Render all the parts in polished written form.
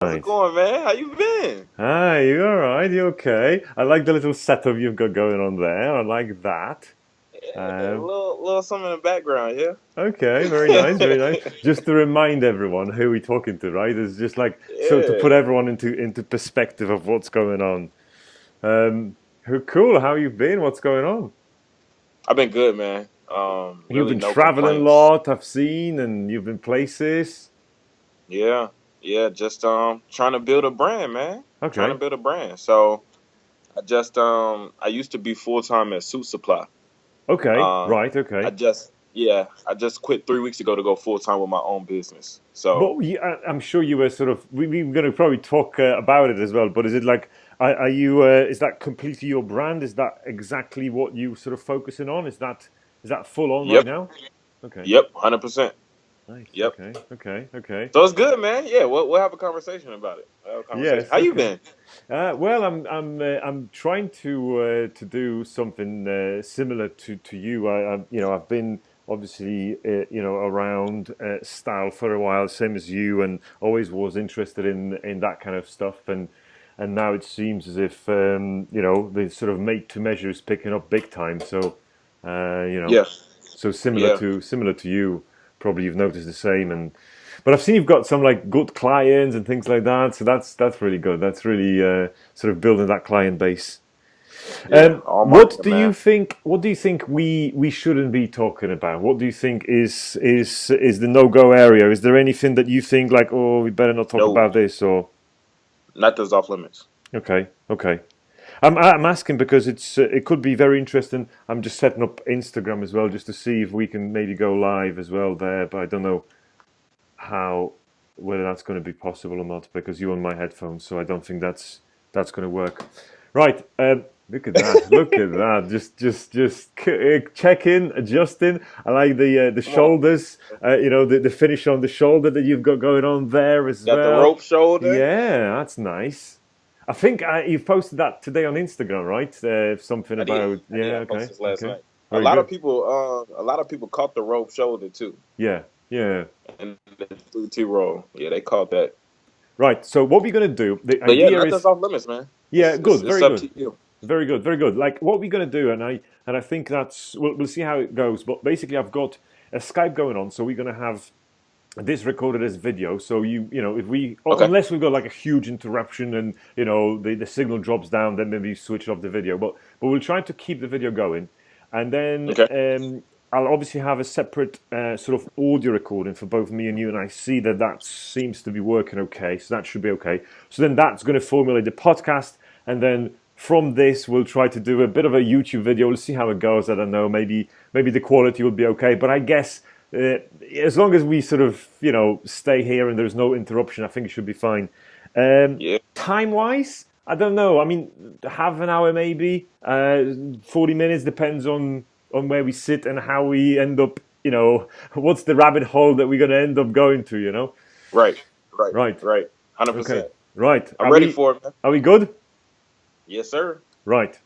How's it Right. going, man? How you been? Hi, you all right? You okay? I like the little setup you've got going on there. I like that. Yeah, a Um, little something in the background, okay, very yeah. nice, very nice. Just to remind everyone who we're talking to, right? It's just like so to put Yeah, everyone into perspective of what's going on. Who cool? How you been? What's going on? I've been good, man. You've Really been no traveling a complaints. lot, I've seen, and you've been places. Yeah, yeah. Just trying to build a brand, man. Trying to Okay, build a brand. So I used to be full time at Suit Supply. okay, Um, right, okay. I just quit 3 weeks ago to go full time with my own business. So But I'm sure you were sort of. We're going to probably talk about it as well. But is it like, are you? Is that completely your brand? Is that exactly what you sort of focusing on? Is that full on right yep, now? Okay, yep, 100%. nice. Yep. Okay, okay, okay. So it's good, man. Yeah, we'll have a conversation about it. We'll have a conversation. Yes, How you okay. been? Well, I'm trying to do something similar to you. I've been obviously around style for a while, same as you, and always was interested in that kind of stuff. And now it seems as if the sort of made to measure is picking up big time. So uh, you know, Yeah, so similar yeah, to you, probably you've noticed the same. But I've seen you've got some like good clients and things like that. So that's really good. That's really sort of building that client base. yeah. All What market, do you man. think? What do you think we shouldn't be talking about? What do you think is the no go area? Is there anything that you think like, oh, we better not talk No, about this? Or nothing's off limits. okay, okay. I'm asking because it could be very interesting. I'm just setting up Instagram as well, just to see if we can maybe go live as well there. But I don't know how whether that's going to be possible or not because you're on my headphones, so I don't think that's going to work. Right, look at that! Look at that! Just check in, adjusting. I like the Come on, shoulders. The finish on the shoulder that you've got going on there as got the well. rope shoulder. Yeah, that's nice. I think you've posted that today on Instagram, right? Something I did. about I did. yeah. I Okay, posted this last okay, night. very good. A lot of people caught the rope shoulder too, Yeah, yeah. and the 3T roll. Yeah, they caught that. Right. So what we're going to do? The But yeah, idea nothing's is off limits, man. yeah, good, It's very up good, to you. very good, very good. Like what we're going to do, and I think that's we'll see how it goes. But basically, I've got a Skype going on, so we're going to have this recorded as video. So if we Okay. unless we've got like a huge interruption and the signal drops down, then maybe switch off the video. But we'll try to keep the video going, and then Okay. I'll obviously have a separate sort of audio recording for both me and you, and I see that seems to be working okay, so that should be okay. So then that's going to formulate the podcast, and then from this we'll try to do a bit of a YouTube video. We'll see how it goes. I don't know. Maybe the quality will be okay, but I guess as long as we sort of stay here and there's no interruption, I think it should be fine. Yeah. Time wise, I don't know. I mean, half an hour maybe, 40 minutes depends on where we sit and how we end up. What's the rabbit hole that we're going to end up going to? Right. Right. Right. Right. Okay. 100%. Right. I'm ready for it, man. Are we good? Yes, sir. Right.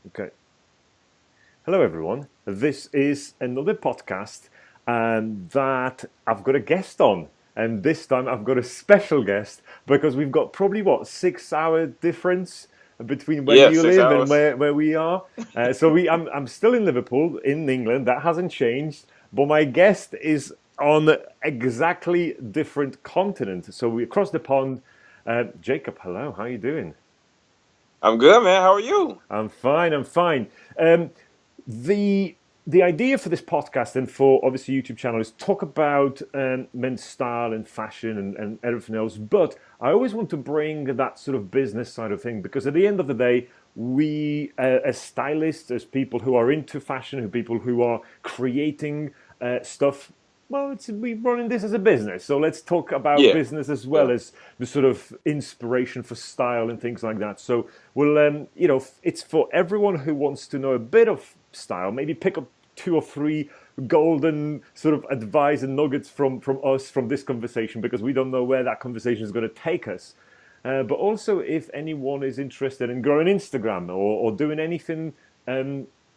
Okay. Hello, everyone. This is another podcast that I've got a guest on. And this time I've got a special guest because we've got probably, what, 6 hour difference between where Yeah, you six live and hours. where we are. I'm still in Liverpool, in England. That hasn't changed. But my guest is on exactly different continent. So we across the pond. Jacob, hello. How are you doing? I'm good, man. How are you? I'm fine. I'm fine. Um, the the idea for this podcast and for obviously YouTube channel is talk about men's style and fashion and everything else. But I always want to bring that sort of business side of thing because at the end of the day, we as stylists, as people who are into fashion, who people who are creating stuff. Well, we're running this as a business, so let's talk about Yeah. business as well Yeah. as the sort of inspiration for style and things like that. So we'll, it's for everyone who wants to know a bit of style. Maybe pick up two or three golden sort of advice and nuggets from us from this conversation because we don't know where that conversation is going to take us. But also, if anyone is interested in growing Instagram or doing anything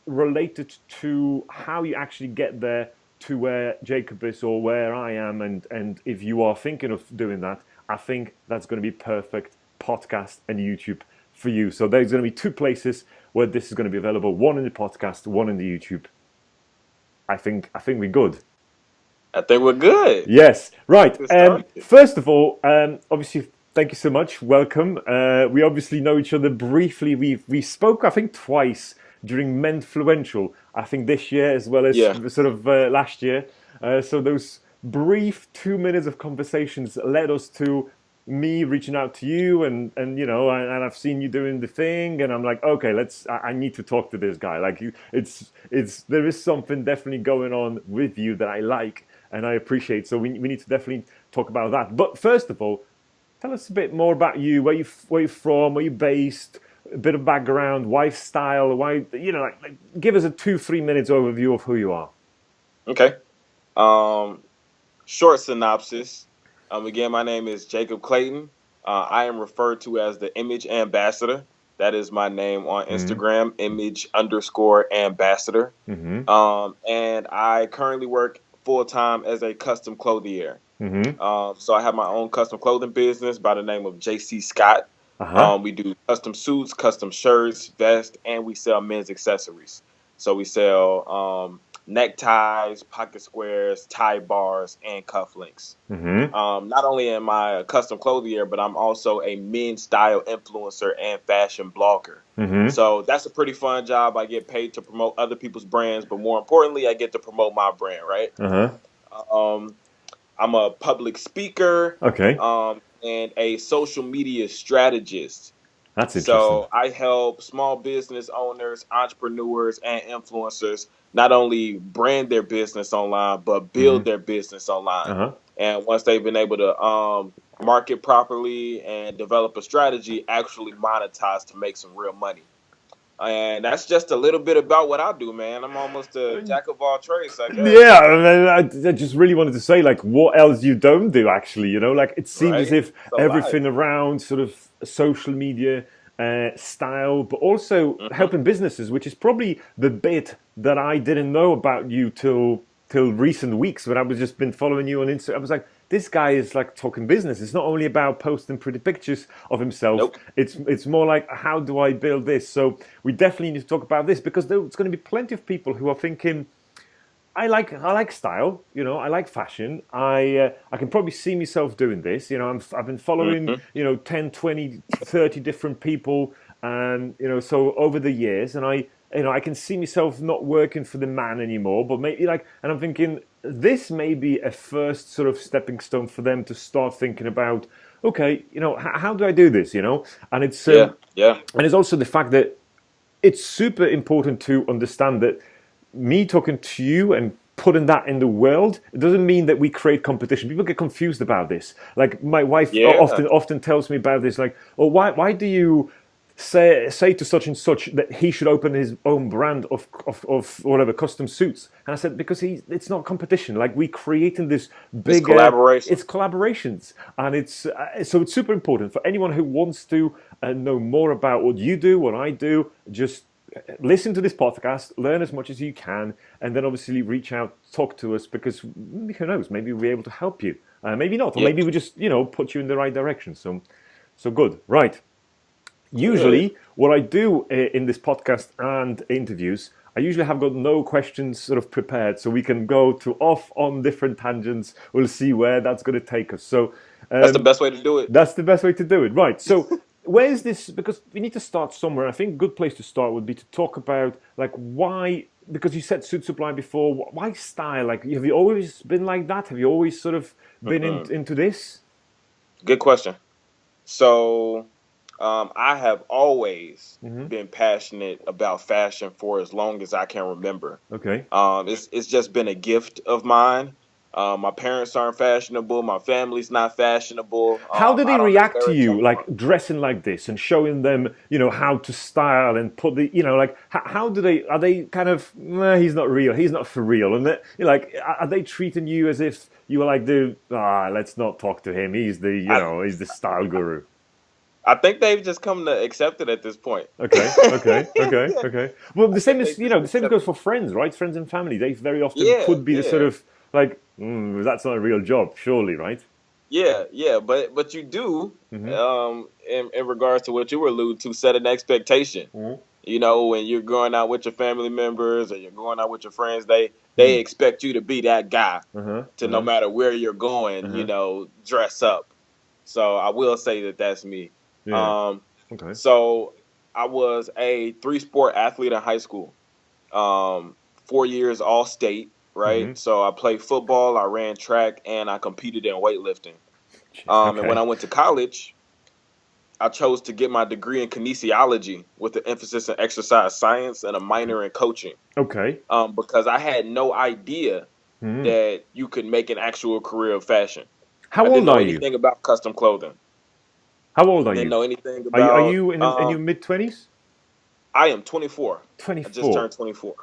related to how you actually get there to where Jacob is or where I am, and if you are thinking of doing that, I think that's going to be perfect podcast and YouTube for you. So there's going to be two places where this is going to be available: one in the podcast, one in the YouTube. I think we're good. I think we're good. Yes, right. Good start. First of all, obviously, thank you so much. Welcome. We obviously know each other briefly. We spoke, I think, twice during Menfluential. I think this year as well as sort of last year. So those brief 2 minutes of conversations led us to me reaching out to you, and and I've seen you doing the thing, and I'm like, okay, I need to talk to this guy. Like, there is something definitely going on with you that I like and I appreciate. So we need to definitely talk about that. But first of all, tell us a bit more about you. Where you from? Where you based? A bit of background. Why style? Why like give us a 2-3 minutes overview of who you are. Okay. Short synopsis. Again, my name is Jacob Clayton. I am referred to as the Image Ambassador. That is my name on Instagram, image_ambassador. And I currently work full-time as a custom clothier. So I have my own custom clothing business by the name of JC Scott. We do custom suits, custom shirts, vests, and we sell men's accessories. So we sell neckties, pocket squares, tie bars, and cufflinks. Not only am I a custom clothier, but I'm also a men's style influencer and fashion blogger. So that's a pretty fun job. I get paid to promote other people's brands, but more importantly, I get to promote my brand, right? I'm a public speaker. Okay. And a social media strategist. That's interesting. So I help small business owners, entrepreneurs, and influencers not only brand their business online, but build their business online. And once they've been able to market properly and develop a strategy, actually monetize to make some real money. And that's just a little bit about what I do, man. I'm almost a jack of all trades, I guess. Yeah, I just really wanted to say, like, what else you don't do, actually, like, it seems as if everything around sort of social media style, but also helping businesses, which is probably the bit that I didn't know about you till recent weeks when I was just been following you on Instagram. I was like, this guy is like talking business. It's not only about posting pretty pictures of himself. It's more like, how do I build this? So we definitely need to talk about this, because there's going to be plenty of people who are thinking, I like style, I like fashion. I can probably see myself doing this. I've been following 10, 20, 30 different people, and so over the years, and I can see myself not working for the man anymore, but maybe and I'm thinking this may be a first sort of stepping stone for them to start thinking about, okay, how do I do this, and it's and it's also the fact that it's super important to understand that me talking to you and putting that in the world, it doesn't mean that we create competition. People get confused about this. Like, my wife often tells me about this, like, oh, why do you say to such and such that he should open his own brand of whatever custom suits? And I said, because it's not competition. Like, we creating this big collaboration. It's collaborations, and it's so it's super important for anyone who wants to know more about what you do, what I do. Just listen to this podcast, learn as much as you can, and then obviously reach out, talk to us, because who knows, maybe we'll be able to help you, maybe not, or maybe we just put you in the right direction. So good, right? Usually, what I do in this podcast and interviews, I usually have got no questions sort of prepared, so we can go off on different tangents. We'll see where that's going to take us. So that's the best way to do it. That's the best way to do it, right? So where is this? Because we need to start somewhere. I think a good place to start would be to talk about, like, why. Because you said suit supply before. Why style? Like, have you always been like that? Have you always sort of been into this? Good question. So I have always been passionate about fashion for as long as I can remember. Okay. It's just been a gift of mine. My parents aren't fashionable. My family's not fashionable. How do they react to you, like, dressing like this and showing them, how to style and put the, like, how do they, are they kind of, nah, he's not real, he's not for real, and like, are they treating you as if you were like let's not talk to him, he's the, he's the style guru? I think they've just come to accept it at this point. Okay. Well, the I same think as they just the same accept goes it. for friends, right? Friends and family. They very often Yeah, could be the sort yeah. of like, that's not a real job, surely, right? Yeah, but you do, Mm-hmm. in regards to what you were alluding to, set an expectation. Mm-hmm. When you're going out with your family members or you're going out with your friends, they expect you to be that guy Uh-huh. to no Uh-huh. matter where you're going, Uh-huh. dress up. So I will say that that's me. Yeah. Um, Okay. so I was a three-sport athlete in high school. 4 years all state, Mm-hmm. right? So I played football, I ran track, and I competed in weightlifting. And when Okay. I went to college, I chose to get my degree in kinesiology with an emphasis in exercise science and a minor in coaching. Okay. Because I had no idea Mm-hmm. that you could make an actual career of fashion. How I didn't old know are you? anything about custom clothing. How old are Didn't you? know anything Are about. you in your mid-20s? I am 24. I just 24. turned 24.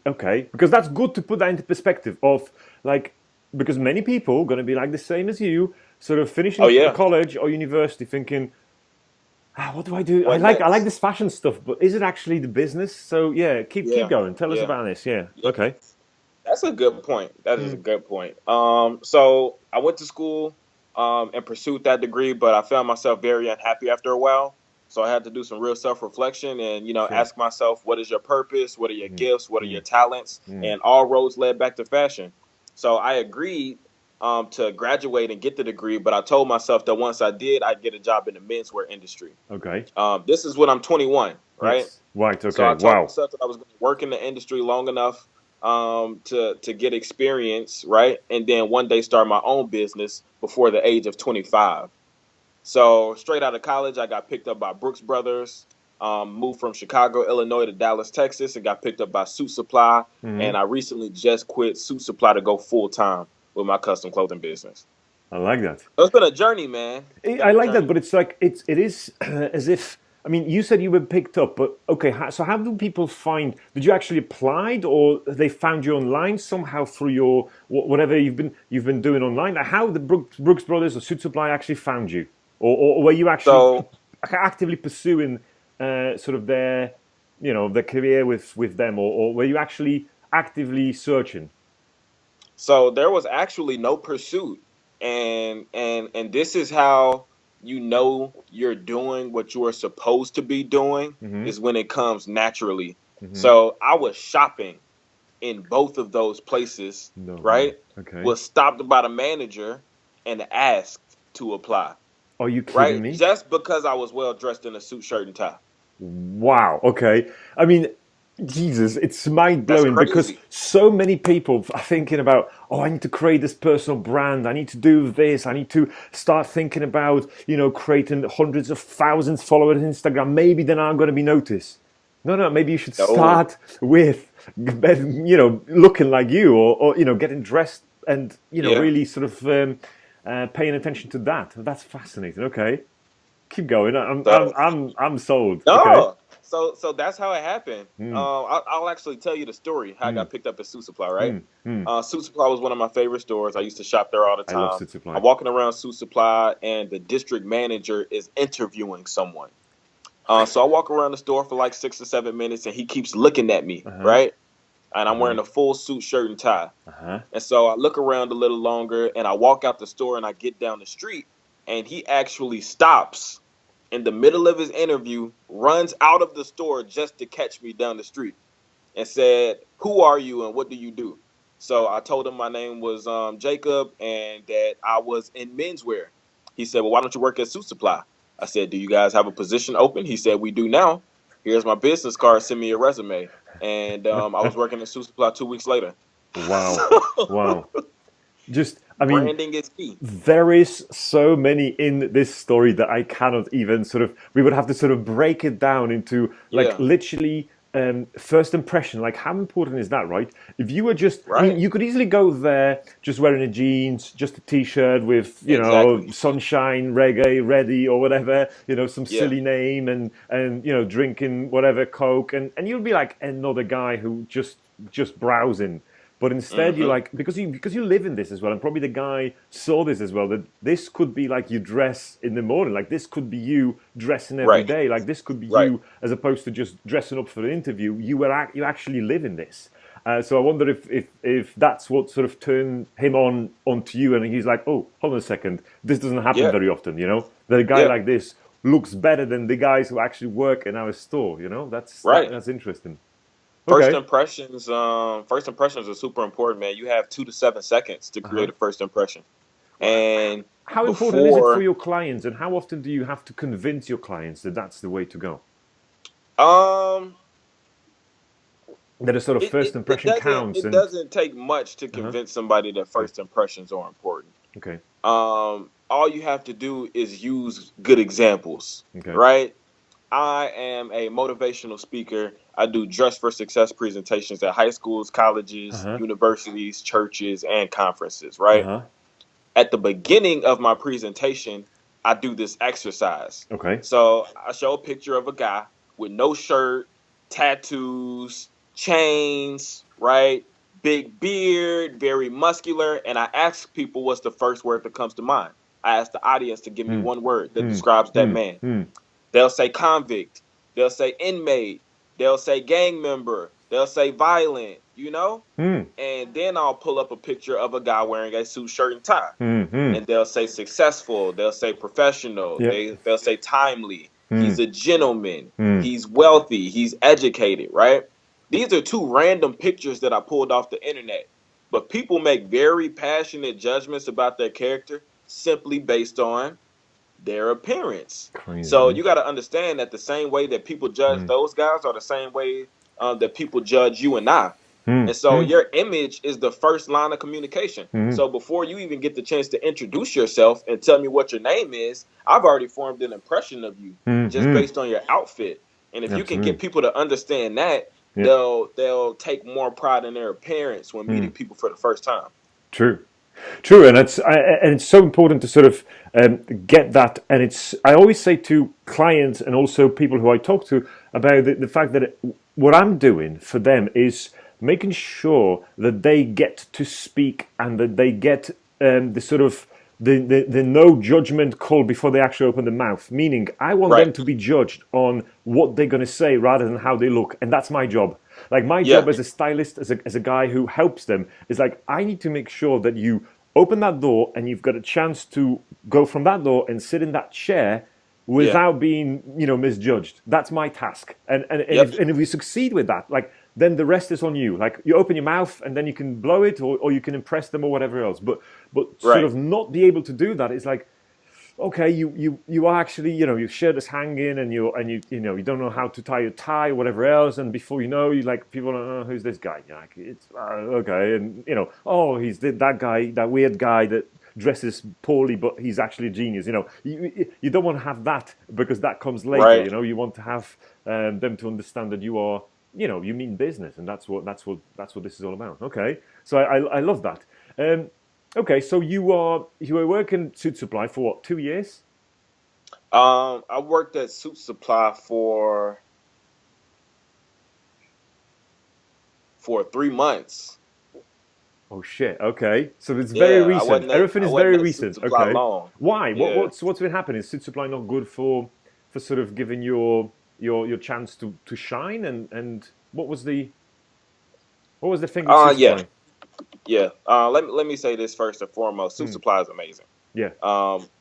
Okay, because that's good to put that into perspective of like because many people going to be like the same as you, sort of Oh finishing yeah. college or university, thinking, what do I do? What I like next? this fashion stuff, but is it actually the business? So yeah, keep Yeah. going. Tell us Yeah. about this. Yeah. Yeah. Okay. That's a good point. That is a Mm. good point. So I went to school, and pursued that degree, but I found myself very unhappy after a while. So I had to do some real self-reflection and, Sure. ask myself, what is your purpose? What are your Mm. gifts? What are your Mm. talents? Mm. And all roads led back to fashion. So I agreed, to graduate and get the degree, but I told myself that once I did, I'd get a job in the menswear industry. Okay. This is when I'm 21, right? Yes. Right. So Okay. I told Wow. myself that I was going to work in the industry long enough, to get experience, right, and then one day start my own business before the age of 25. So straight out of college, I got picked up by Brooks Brothers. Moved from Chicago, Illinois to Dallas, Texas, and got picked up by Suit Supply. Hmm. And I recently just quit Suit Supply to go full time with my custom clothing business. I like that. So it's been a journey, man. It's been I a like that, journey. but it's like it is as if I mean you said you were picked up, but okay. So how do people find? Did you actually applied, or they found you online somehow through your whatever you've been doing online? How the Brooks Brothers or Suit Supply actually found you, or were you actually So actively pursuing sort of their career with them, or were you actually actively searching? So there was actually no pursuit, and this is how you're doing what you are supposed to be doing Hmm. is when it comes naturally. Hmm. So I was shopping in both of those places, No way. right? Okay. Was stopped by the manager and asked to apply, Are you kidding right? me? Just because I was well dressed in a suit, shirt, and tie. Wow. Okay. I mean, Jesus, it's mind That's blowing because crazy. so many people are thinking about, oh, I need to create this personal brand. I need to do this. I need to start thinking about, creating hundreds of thousands followers on Instagram. Maybe then I'm going to be noticed. No, no. Maybe you should No, start with, looking like you, or getting dressed and yeah, really sort of paying attention to that. That's fascinating. Okay, keep going. so I'm sold. Okay. no, so that's how it happened. Mm, I'll actually tell you the story how I mm, got picked up at Suit Supply. Right, mm, mm. Suit Supply was one of my favorite stores. I used to shop there all the I love time. Suit I'm Supply. walking around Suit Supply, and the district manager is interviewing someone. So I walk around the store for like 6 or 7 minutes, and he keeps looking at me. Uh huh. Right, and Uh I'm huh. wearing a full suit, shirt, and tie. Uh huh. And so I look around a little longer, and I walk out the store, and I get down the street, and he actually stops in the middle of his interview, runs out of the store just to catch me down the street, and said, "Who are you and what do you do?" So I told him my name was, Jacob, and that I was in menswear. He said, "Well, why don't you work at Suit Supply?" I said, "Do you guys have a position open?" He said, "We do now. Here's my business card. Send me a resume." And I was working at Suit Supply 2 weeks later. Wow. Wow. Just, I mean, Branding is key. there is so many in this story that I cannot even sort of. We would have to sort of break it down into like Yeah, literally first impression. Like, how important is that, right? If you were just, I mean, right. you could easily go there just wearing a jeans, just a t-shirt with, Exactly. sunshine, reggae, ready, or whatever, some Yeah. silly name, and drinking whatever Coke, and you'll be like another guy who just browsing. But instead, you like because you live in this as well, and probably the guy saw this as well. That this could be like you dress in the morning, like this could be you dressing every Right. day, like this could be Right. you as opposed to just dressing up for an interview. You actually live in this. So I wonder if that's what sort of turned him onto you, and he's like, oh, hold on a second, this doesn't happen Yeah. very often, That a guy Yeah. like this looks better than the guys who actually work in our store, Right. That's interesting. First Okay. impressions. First impressions are super important, man. You have 2 to 7 seconds to Uh huh. create a first impression, Well, and how important is it for before, your clients, and how often do you have to convince your clients that that's the way to go? um, That a sort of first it impression doesn't counts, it and doesn't take much to uh huh. convince somebody that Okay. first impressions are important. Okay. All you have to do is use good examples, Okay. right? I am a motivational speaker. I do Dress for Success presentations at high schools, Uh colleges, huh. universities, churches, and conferences, Uh right? huh. At the beginning of my presentation, I do this exercise. Okay. So I show a picture of a guy with no shirt, tattoos, chains, right? Big beard, very muscular. And I ask people what's the first word that comes to mind. I ask the audience to give me Hmm. one word that Hmm. describes that Hmm. man. Hmm. They'll say convict. They'll say inmate. They'll say gang member. They'll say violent, Hmm. And then I'll pull up a picture of a guy wearing a suit, shirt, and tie. Hmm. Hmm. And they'll say successful. They'll say professional. Yep. They'll say timely. Hmm. He's a gentleman. Hmm. He's wealthy. He's educated, right? These are two random pictures that I pulled off the internet. But people make very passionate judgments about their character simply based on their appearance. Crazy, So man. you got to understand that the same way that people judge Hmm. those guys are the same way that people judge you and I. Hmm. And so Hmm. your image is the first line of communication. Hmm. So before you even get the chance to introduce yourself and tell me what your name is, I've already formed an impression of you Hmm. just Hmm. based on your outfit. And if you can get Absolutely. people to understand that, Yep. they'll take more pride in their appearance when Hmm. meeting people for the first time. True. True, and it's so important to sort of get that. And I always say to clients and also people who I talk to about the fact that what I'm doing for them is making sure that they get to speak and that they get the sort of the no judgment call before they actually open the mouth. Meaning, I want them Right. to be judged on what they're going to say rather than how they look, and that's my job. Like my Yeah. job as a stylist, as a guy who helps them, is like I need to make sure that you open that door and you've got a chance to go from that door and sit in that chair Yeah. without being misjudged. That's my task, Yep. and if we succeed with that, like then the rest is on you. Like you open your mouth and then you can blow it, or you can impress them or whatever else. But sort Right. of not be able to do that is like, okay, you are actually, your shirt is hanging and you don't know how to tie your tie or whatever else, and before you know, you like people are, oh, who's this guy? You're like, it's okay, and oh, he's that guy, that weird guy that dresses poorly, but he's actually a genius. You don't want to have that because that comes later. Right. You want to have them to understand that you are, you mean business, and that's what this is all about. Okay, so I love that. Okay, so you were working Suit Supply for what, 2 years? I worked at Suit Supply for 3 months. Oh shit. Okay, so it's very Yeah, recent. Everything I is wasn't very at Suit recent. Supply Okay, long. why? Yeah. What's been happening? Is Suit Supply not good for sort of giving your chance to shine? And what was the thing with Suit Yeah, Supply? yeah. Let me say this first and foremost. Suit Hmm. Supply is amazing. Yeah.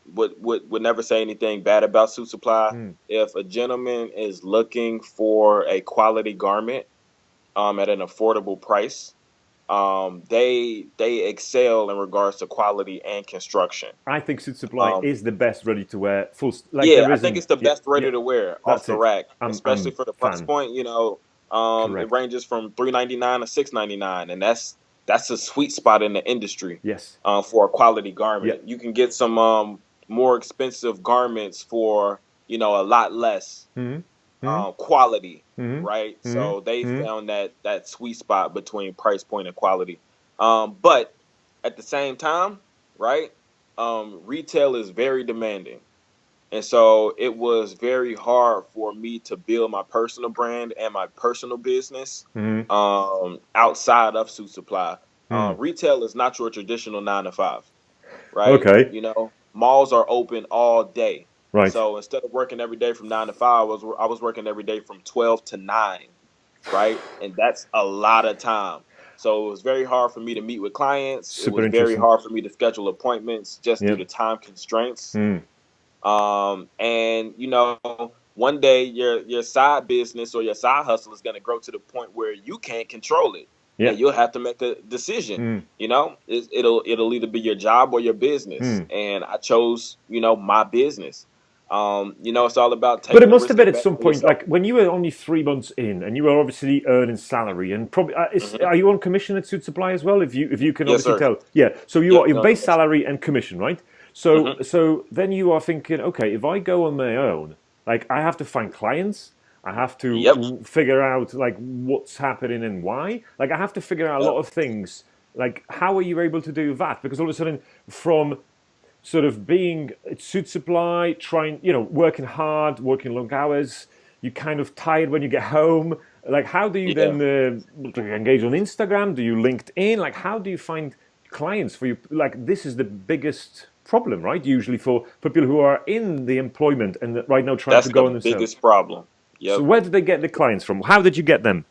Would never say anything bad about Suit Supply. Hmm. If a gentleman is looking for a quality garment, at an affordable price, they excel in regards to quality and construction. I think Suit Supply Um, is the best ready to wear. Like Yeah, there I think isn't. it's the Yeah. best Yeah. ready to wear off That's the it. rack, especially I'm for the price fan. point. It Correct. ranges from $3.99 to $6.99, and that's a sweet spot in the industry. Yes. For a quality Yeah. garment, you can get some more expensive garments for a lot less Hmm. Hmm. quality, Hmm. right? Hmm. So they Hmm. found that sweet spot between price point and quality. But at the same time, right? Retail is very demanding. And so it was very hard for me to build my personal brand and my personal business Hmm. outside of Suit Supply. Retail is not your traditional 9 to 5, right? Okay. Malls are open all day. Right. So instead of working every day from 9 to 5, I was working every day from 12 to 9, right? And that's a lot of time. So it was very hard for me to meet with clients. It Super was very interesting. hard for me to schedule appointments just due Yeah. to time constraints. And one day your side business or your side hustle is going to grow to the point where you can't control it, Yeah. and you'll have to make a decision. It'll either be your job or your business, and I chose my business. It's all about But taking it the must have risk been and at betting some on point, yourself. like when you were only 3 months in, and you were obviously earning salary, and probably Hmm. are you on commission at Suit Supply as well? If you can Yes, obviously sir. tell, yeah. So you Yep, are your no base commission. salary and commission, right? So Hmm. so then you are thinking, okay, if I go on my own, like I have to find clients, I have Yep. to figure out like what's happening and why. Like I have to figure out a lot Yep. of things. Like how are you able to do that? Because all of a sudden, from sort of being at Suit Supply, trying, working hard, working long hours. You're kind of tired when you get home. Like, how do you Yeah. then do you engage on Instagram? Do you LinkedIn? Like, how do you find clients for you? Like, this is the biggest problem, right? Usually for people who are in the employment and right now trying to That's the go on themselves. biggest problem. So, Yep. where did they get the clients from? How did you get them?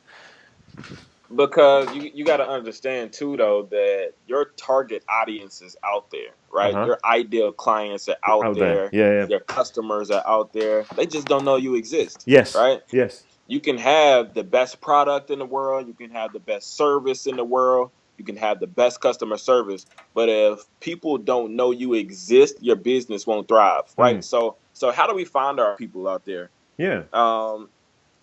Because you got to understand too, though, that your target audience is out there, Uh right? huh. Your ideal clients are out Out there. there. Yeah, yeah. Your customers are out there. They just don't know you exist, Yes. right? Yes. You can have the best product in the world. You can have the best service in the world. You can have the best customer service. But if people don't know you exist, your business won't thrive, Hmm. right? So how do we find our people out there? Yeah. Um,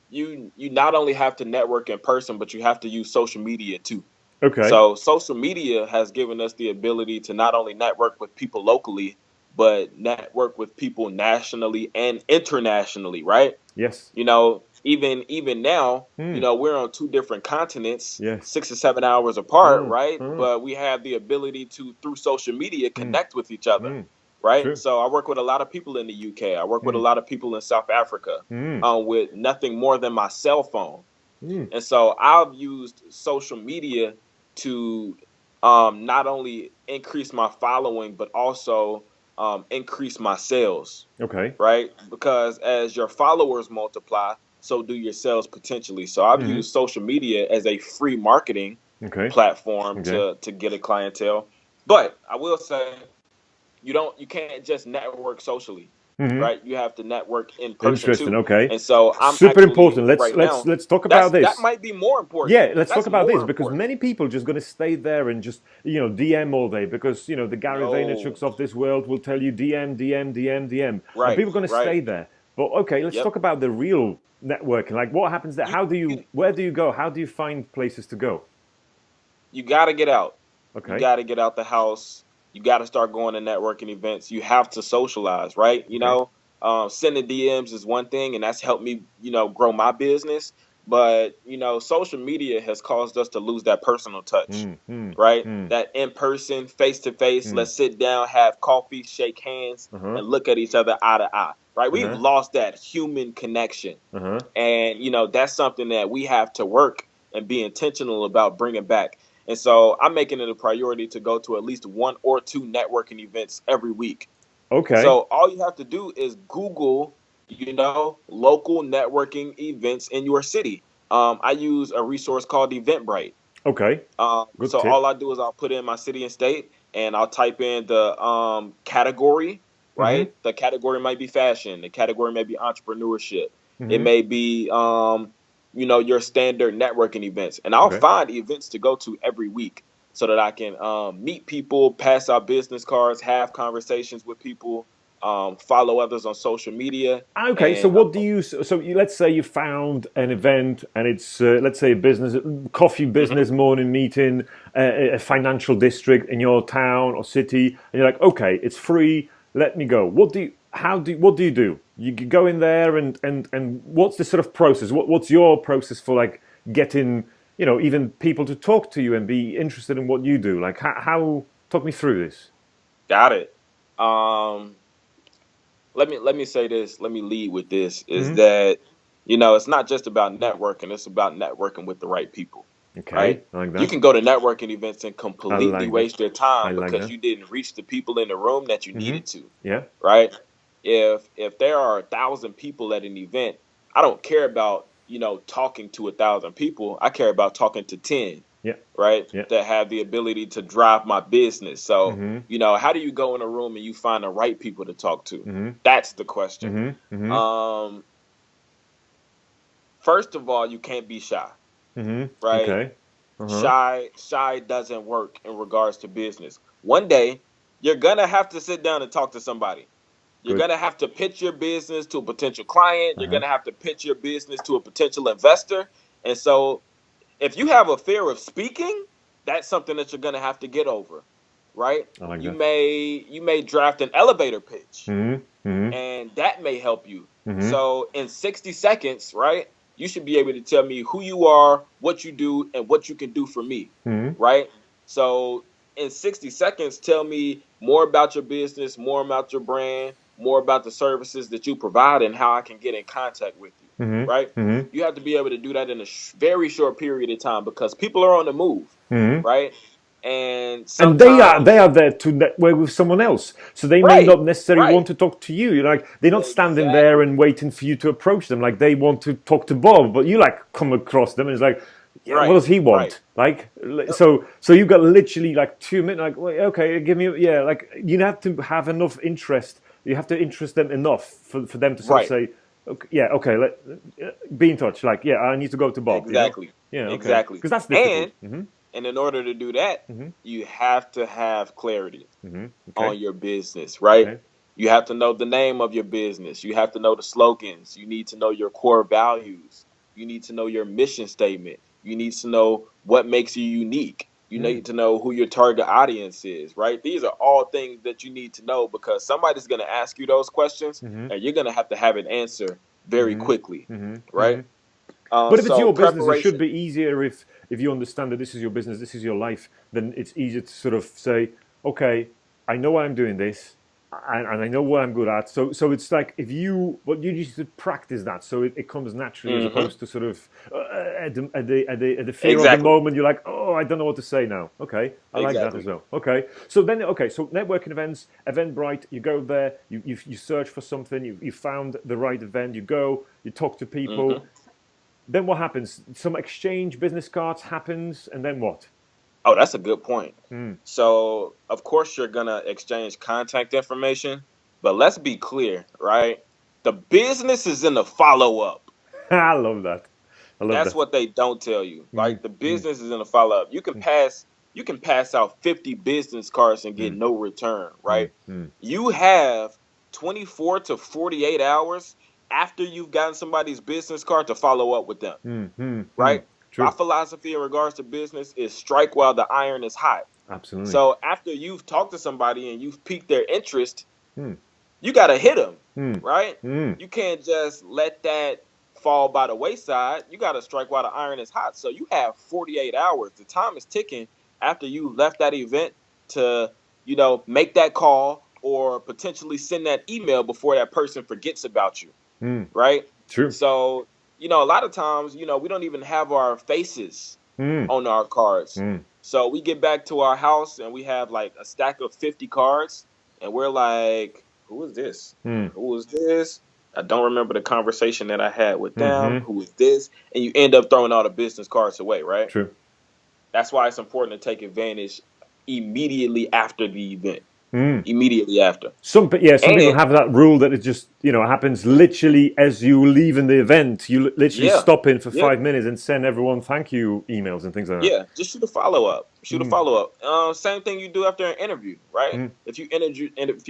you not only have to network in person, but you have to use social media too. Okay. So social media has given us the ability to not only network with people locally, but network with people nationally and internationally, right? Yes. Even now, Hmm. we're on two different continents, Yes. 6 or 7 hours apart, Hmm. right? Hmm. But we have the ability to, through social media, Hmm. connect with each other, Hmm. right? True. So I work with a lot of people in the UK. I work with a Hmm. lot of people in South Africa, Hmm. with nothing more than my cell phone. Hmm. And so I've used social media to not only increase my following, but also increase my sales, Okay. right? Because as your followers multiply, so do your sales potentially. So I've Hmm. used social media as a free marketing Okay. platform Okay. to get a clientele. But I will say you can't just network socially, Hmm. right? You have to network in person Interesting. too. Okay. And so I'm Super actually important. Let's right let's now, let's talk about that this. might be more important. Yeah, let's talk That's about this more because important. many people just going to stay there and just DM all day because the Gary No. Vaynerchuks of this world will tell you DM, DM, DM, DM, and Right, people are going to right. stay there. But okay, let's Yep. talk about the real networking. Like, what happens there? You How do you? you Where do you go? How do you find places to go? you got to get out. You Okay. got to get out the house. You got to start going to networking events. You have to socialize, right? Okay. Sending DMs is one thing, and that's helped me, grow my business. But social media has caused us to lose that personal touch, Hmm. Hmm. right? Hmm. That in person, face to face. Hmm. Let's sit down, have coffee, shake hands, Uh huh. and look at each other eye to eye, right? Uh We've huh. lost that human connection, Uh huh. and that's something that we have to work and be intentional about bringing back. And so I'm making it a priority to go to at least one or two networking events every week. Okay. So all you have to do is Google, local networking events in your city. I use a resource called Eventbrite. Okay. Good So all tip. I do is I'll put in my city and state, and I'll type in the category. Mm-hmm. Right, the category might be fashion. The category may be entrepreneurship. It Mm-hmm. may be your standard networking events, and I'll Okay. find events to go to every week so that I can meet people, pass out business cards, have conversations with people, follow others on social media, Okay, so and what do you? So let's say you found an event, and it's let's say a business coffee mhm. business morning meeting, a financial district in your town or city, and you're like, okay, it's free. Let me go. What do you? How do? What do you do? You go in there, and what's the sort of process? What's your process for like getting even people to talk to you and be interested in what you do? Like how talk me through this. Got it. Um, let me say this. Let me lead with this. Is Hmm. that it's not just about networking. It's about networking with the right people. Okay, right? I like You that. can go to networking events and I completely like that. waste your I time like because that. you didn't reach the people in the room that you Mm-hmm. needed to, Yeah. right? If there are 1,000 people at an event, I don't care about, talking to 1,000 people. I care about talking to 10, Yeah. right? Yeah. That have the ability to drive my business. So, Mm-hmm. how do you go in a room and you find the right people to talk to? Mm-hmm. That's the question. Mm-hmm. Mm-hmm. Um, First of all, you can't be shy, Mm-hmm. right? Okay. Uh-huh. Shy doesn't work in regards to business. One day, you're gonna have to sit down and talk to somebody. You're Good. going to have to pitch your business to a potential client. You're Uh-huh. going to have to pitch your business to a potential investor. And so, if you have a fear of speaking, that's something that you're going to have to get over, right? I like You that. may draft an elevator pitch, Mm-hmm. Mm-hmm. and that may help you. Mm-hmm. So, in 60 seconds, right? You should be able to tell me who you are, what you do, and what you can do for me, Mm-hmm. right? So, in 60 seconds, tell me more about your business, more about your brand, more about the services that you provide, and how I can get in contact with you, right? Mm-hmm. Mm-hmm. You have to be able to do that in a very short period of time because people are on the move, Mm-hmm. right? And And they sometimes, are there to network with someone else, so they may right, not necessarily right, want to talk to you. Like they're not standing there exactly, and waiting for you to approach them. Like they want to talk to Bob, but you like come across them and it's like, yeah, what right, does he right. want? Like Yep. so you got literally like 2 minutes. Like well, okay, give me yeah. Like you have to have enough interest. You have to interest them enough for them to sort of Right. say, okay, yeah, okay, be in touch. Like yeah, I need to go to Bob. You know, Exactly. yeah, okay, Exactly. because that's difficult. And in order to do that, Mm-hmm. you have to have clarity Mm-hmm. Okay, on your business, right? okay. You have to know the name of your business. You have to know the slogans. You need to know your core values. You need to know your mission statement. You need to know what makes you unique. You Mm. need to know who your target audience is, right? These are all things that you need to know because somebody's going to ask you those questions Mm-hmm. and you're going to have an answer very Mm-hmm. quickly, Mm-hmm. right? Mm-hmm. But if it's So your business, it should preparation. be easier if you understand that this is your business, this is your life. Then it's easier to sort of say, okay, I know why I'm doing this, and I know what I'm good at. So it's like if you what you just to practice that, so it comes naturally as Hmm. opposed to sort of at the fear of the Exactly. moment. You're like, oh, I don't know what to say now. Okay, I like that as Exactly. well. Okay, so networking events, Eventbrite. You go there, you search for something, you found the right event, you go, you talk to people. Hmm. Then what happens? Some exchange business cards happens, and then what? Oh, that's a good point. Mm. So, of course, you're gonna exchange contact information, but let's be clear, right? The business is in the follow up. I love that. I love That's that. what they don't tell you. Mm, Like the mm, business is in the follow up. You can pass out 50 business cards and get mm, no return, mm, right? mm, You have 24 to 48 hours after you've gotten somebody's business card to follow up with them, mm, mm, mm. right? My True. philosophy in regards to business is strike while the iron is hot. Absolutely. So after you've talked to somebody and you've piqued their interest, Mm, you got to hit them, mm, right? mm, You can't just let that fall by the wayside. You got to strike while the iron is hot. So you have 48 hours. The time is ticking after you left that event to, make that call or potentially send that email before that person forgets about you, mm. right? True. So, a lot of times, we don't even have our faces Mm, on our cards. mm, So we get back to our house and we have like a stack of 50 cards and we're like, who is this? mm, Who is this? I don't remember the conversation that I had with them. mm-hmm. Who is this? And you end up throwing all the business cards away, right? True. That's why it's important to take advantage immediately after the event. Mm. Immediately after. Some people And have that rule that it just happens literally as you leave in the event. You literally yeah, stop in for yeah. 5 minutes and send everyone thank you emails and things like that. Yeah, just shoot a follow up. Shoot a Mm, follow up. Same thing you do after an interview, right? mm, If you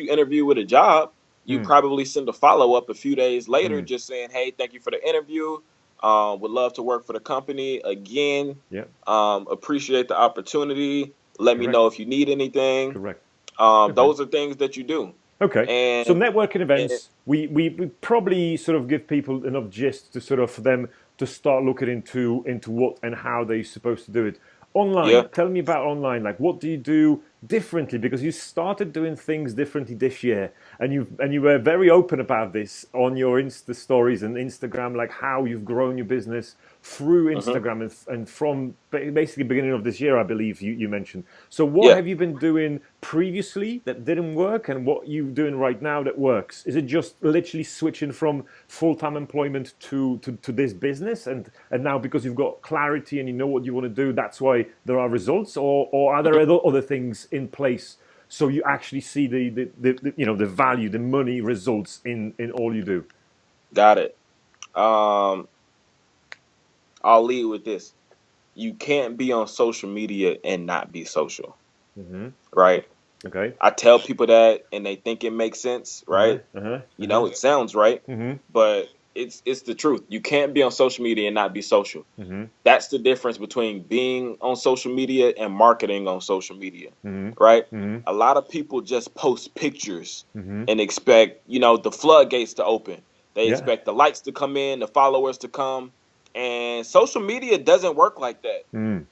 interview with a job, you mm, probably send a follow up a few days later, mm. just saying, "Hey, thank you for the interview. Would love to work for the company again. Yeah, Appreciate the opportunity. Let me correct, know if you need anything." correct. Okay. Those are things that you do, Okay. So and networking and it, events, we probably sort of give people enough gist to sort of for them to start looking into what and how they're supposed to do it. Online, yeah. tell me about online. Like, what do you do differently because you started doing things differently this year, and you were very open about this on your Insta stories and Instagram, like how you've grown your business through Hmm. Instagram and from basically beginning of this year, I believe you mentioned. So what Yeah. have you been doing previously that didn't work, and what you doing right now that works? Is it just literally switching from full-time employment to this business, and now because you've got clarity and you know what you want to do, that's why there are results, or are there other things in place so you actually see the value, the money results in all you do? Got it. Um, I'll lead with this. You can't be on social media and not be social, Hmm. right? Okay. I tell people that and they think it makes sense, Uh-huh. right? Uh-huh. You Uh-huh. know, it sounds right, Hmm. but it's the truth. You can't be on social media and not be social. Hmm. That's the difference between being on social media and marketing on social media, Hmm. right? Hmm. A lot of people just post pictures Hmm. and expect, the floodgates to open. They Yeah. expect the likes to come in, the followers to come, and social media doesn't work like that Mm.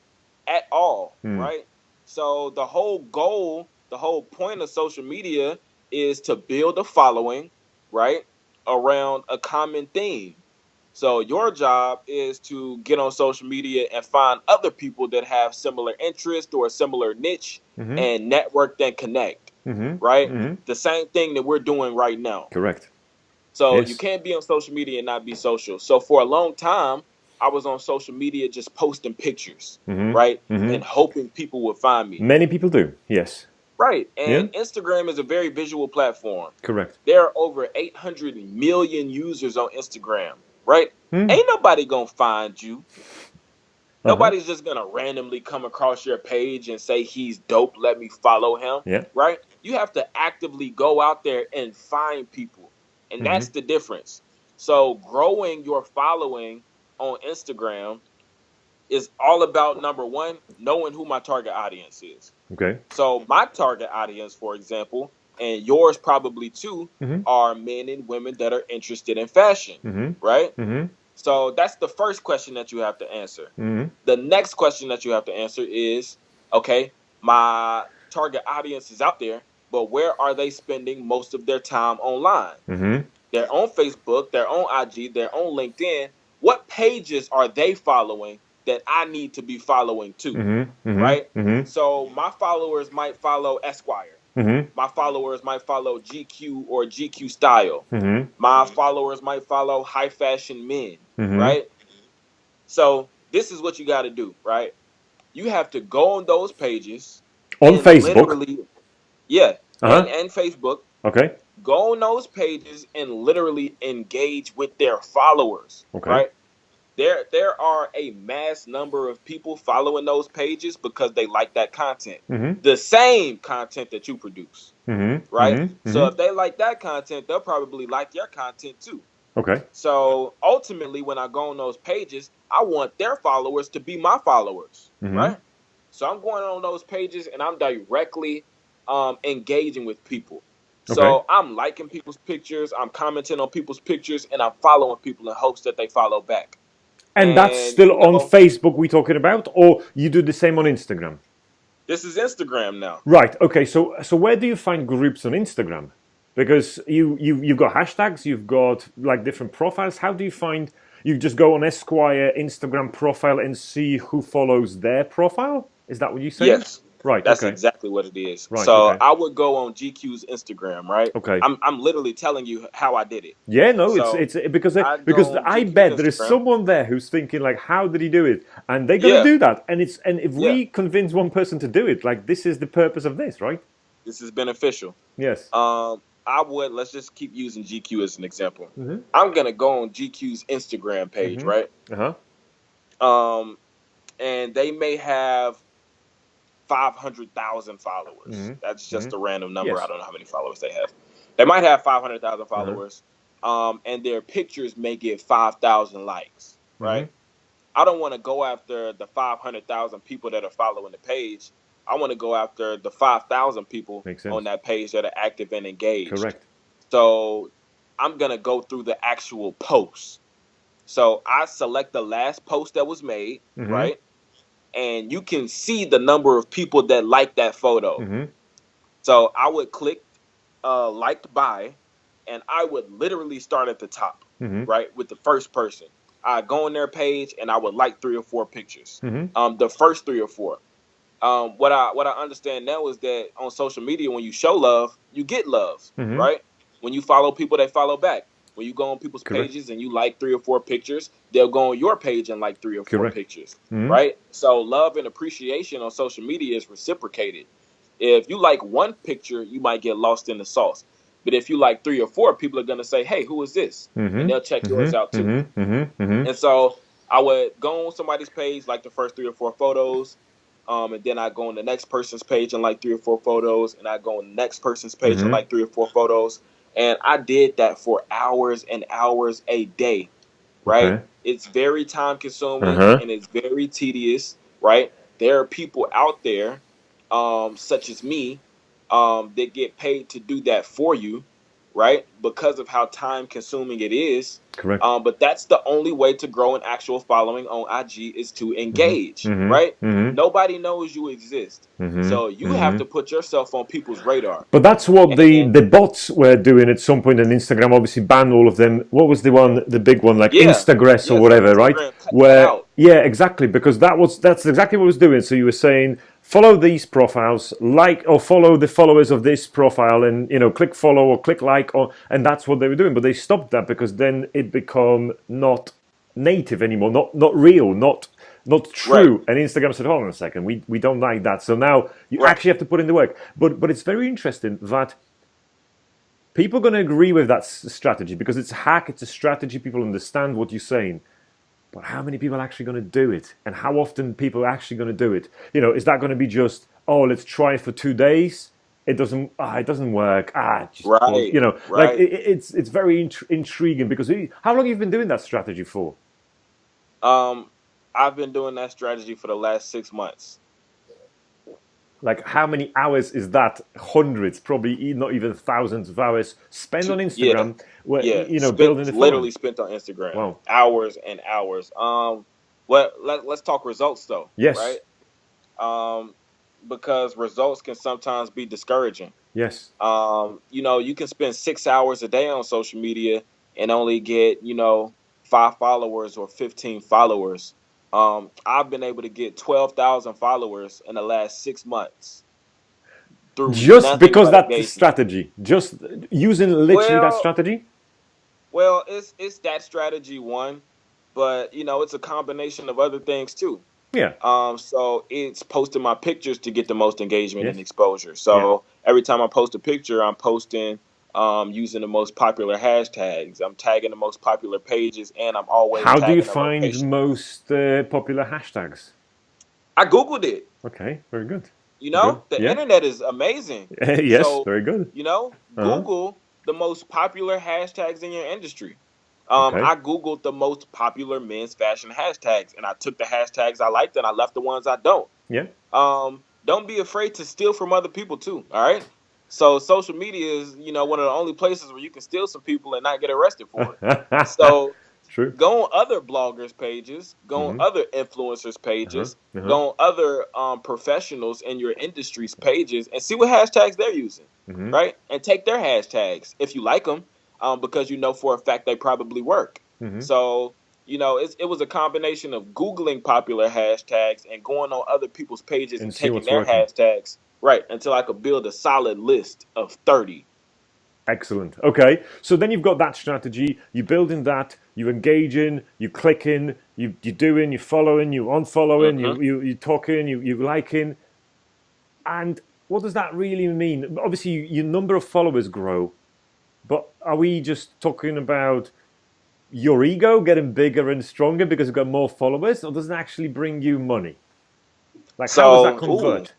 at all, Mm. right? So the whole goal, the whole point of social media is to build a following, right, around a common theme. So your job is to get on social media and find other people that have similar interest or a similar niche Hmm. and network and connect, Hmm. right? Hmm. The same thing that we're doing right now. Correct. So you Yes. can't be on social media and not be social. So for a long time, I was on social media just posting pictures, Hmm. right? Hmm. And hoping people would find me. Many people do. Yes. Right. Yeah. And Instagram is a very visual platform. Correct. There are over 800 million users on Instagram, right? Mm. Ain't nobody gonna find you. Uh-huh. Nobody's just gonna randomly come across your page and say he's dope, let me follow him, Yeah. right? You have to actively go out there and find people. And Hmm. that's the difference. So growing your following on Instagram is all about number one, knowing who my target audience is. Okay. So my target audience, for example, and yours probably too, Hmm. are men and women that are interested in fashion, Hmm. right? Hmm. So that's the first question that you have to answer. Hmm. The next question that you have to answer is, okay, my target audience is out there, but where are they spending most of their time online? Hmm. They're on Facebook, they're on IG, they're on LinkedIn. What pages are they following that I need to be following too? Hmm. Hmm. Right? Hmm. So my followers might follow Esquire. Hmm. My followers might follow GQ or GQ Style. Hmm. My followers might follow High Fashion Men, Hmm. right? So this is what you got to do, right? You have to go on those pages On and Facebook. literally, yeah, and Uh-huh. Facebook, Okay. go on those pages and literally engage with their followers, Okay. right? There are a mass number of people following those pages because they like that content. Hmm. The same content that you produce, Hmm. right? Hmm. So Hmm. if they like that content, they'll probably like your content too. Okay. So ultimately, when I go on those pages, I want their followers to be my followers, Hmm. right? So I'm going on those pages and I'm directly engaging with people. Okay. So I'm liking people's pictures, I'm commenting on people's pictures, and I'm following people in hopes that they follow back. And that's And still on Facebook we're talking about, or you do the same on Instagram? this is Instagram now. Right. Okay. So where do you find groups on Instagram? Because you've got hashtags, you've got like different profiles. How do you find? You just go on Esquire Instagram profile and see who follows their profile. Is that what you're saying? Yes, Right. that's Okay. exactly what it is. Right. So Okay. I would go on GQ's Instagram, right? Okay. I'm literally telling you how I did it. Yeah, no, So it's because I because go on I GQ's bet there is Instagram. someone there who's thinking like, how did he do it? And they're gonna Yeah, do that. And if yeah. we convince one person to do it, like this is the purpose of this, right? This is beneficial. Yes. I would let's just keep using GQ as an example. Mm-hmm. I'm gonna go on GQ's Instagram page, Mm-hmm. right? Uh-huh. Um, and they may have 500,000 followers. That's Mm-hmm. Mm-hmm. just a random number. I Yes. don't know how many followers they have. They might have 500,000 Uh-huh. followers. And their pictures may get 5,000 likes, Mm-hmm. right? I don't want to go after the 500,000 people that are following the page. I want to go after the 5,000 people Makes on sense. that page that are active and engaged. Correct. So I'm going to go through the actual posts. So I select the last post that was made, Mm-hmm. right? And you can see the number of people that like that photo. Mm-hmm. So I would click liked by, and I would literally start at the top, right, with the first person. I go on their page and I would like 3 or 4 pictures. The first 3 or 4. What I understand now is that on social media, when you show love, you get love, right? When you follow people, they follow back. When you go on people's Correct. pages and you like 3 or 4 pictures, they'll go on your page and like 3 or 4 Correct. pictures, right? So love and appreciation on social media is reciprocated. If you like one picture, you might get lost in the sauce. But if you like 3 or 4, people are gonna say, "Hey, who is this?" And they'll check yours out too. And so I would go on somebody's page, like the first 3 or 4 photos, and then I go on the next person's page and like 3 or 4 photos, and I go on the next person's page and like 3 or 4 photos, and I did that for hours and hours a day, right? Okay. It's very time consuming and it's very tedious, right? There are people out there, such as me, that get paid to do that for you, right? Because of how time consuming it is. Correct. But that's the only way to grow an actual following on IG is to engage, right? Nobody knows you exist. So you have to put yourself on people's radar. But that's what the And bots were doing at some point, and Instagram obviously banned all of them. What was the big one, like yeah, Instagress or yeah. So whatever, right? Instagram cut that Where out. yeah, exactly, because that's exactly what it was doing. So you were saying follow these profiles, like or follow the followers of this profile, and click follow or click like, and that's what they were doing. But they stopped that because then it become not native anymore, not real, not true. Right. And Instagram said, hold on a second, we don't like that. So now you Right. actually have to put in the work. But it's very interesting that people are going to agree with that strategy because it's a hack, it's a strategy. People understand what you're saying. But how many people are actually going to do it? And how often people are actually going to do it? Is that going to be just, oh, let's try it for 2 days? It doesn't work. Just, Right. like Right. it's very intriguing because how long have you been doing that strategy for? I've been doing that strategy for the last 6 months. Like how many hours is that? Hundreds, probably not even thousands of hours spent on Yeah. Instagram, where Yeah, building the following. literally spent on Instagram Wow. hours and hours. Let's talk results though, Yes. right? Um, because results can sometimes be discouraging. Yes. You can spend 6 hours a day on social media and only get 5 followers or 15 followers. I've been able to get 12,000 followers in the last 6 months through Just nothing because but that engagement. strategy, just using literally that Well, strategy. it's that strategy one, but it's a combination of other things too. Yeah. So it's posting my pictures to get the most engagement and Yes. exposure. Yeah. So every time I post a picture, I'm posting using the most popular hashtags. I'm tagging the most popular pages, and I'm always How do you tagging the find location. most popular hashtags? I Googled it. Okay, very good. Good. The Yeah. internet is amazing. Yes, So, very good. Uh-huh. Google the most popular hashtags in your industry. Okay. I Googled the most popular men's fashion hashtags, and I took the hashtags I liked and I left the ones I don't. Yeah. Don't be afraid to steal from other people too. All right. So social media is, one of the only places where you can steal some people and not get arrested for it. So True. go on other bloggers' pages, go on Mm-hmm. other influencers' Uh-huh. pages, Uh-huh. go on other professionals in your industry's pages, and see what hashtags they're using, Mm-hmm. right? And take their hashtags if you like them, because you know for a fact they probably work. Mm-hmm. So it was a combination of Googling popular hashtags and going on other people's pages And and see taking what's their working. hashtags, right, until I could build a solid list of 30. Excellent. Okay, so then you've got that strategy. You're building that. You're engaging. You're clicking. You're doing. You're following. You're unfollowing. Hmm. You're talking. You're liking. And what does that really mean? Obviously, your number of followers grow, but are we just talking about your ego getting bigger and stronger because you've got more followers, or does it actually bring you money? Like, how does that So, ooh, convert?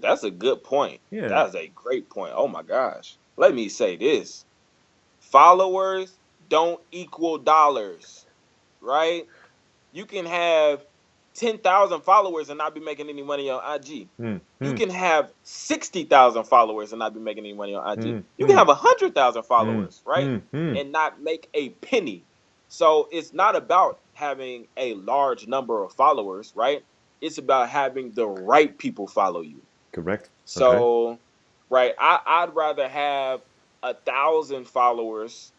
that's a good point. Yeah. That's a great point. Oh my gosh. Let me say this. Followers don't equal dollars, right? You can have 10,000 followers and not be making any money on IG. Mm, You mm, can have 60,000 followers and not be making any money on IG. mm, You can mm, have 100,000 mm, followers, right? mm, mm. And not make a penny. So it's not about having a large number of followers, right? It's about having the right people follow you. Correct. Okay. So right? I'd rather have 1,000 followers,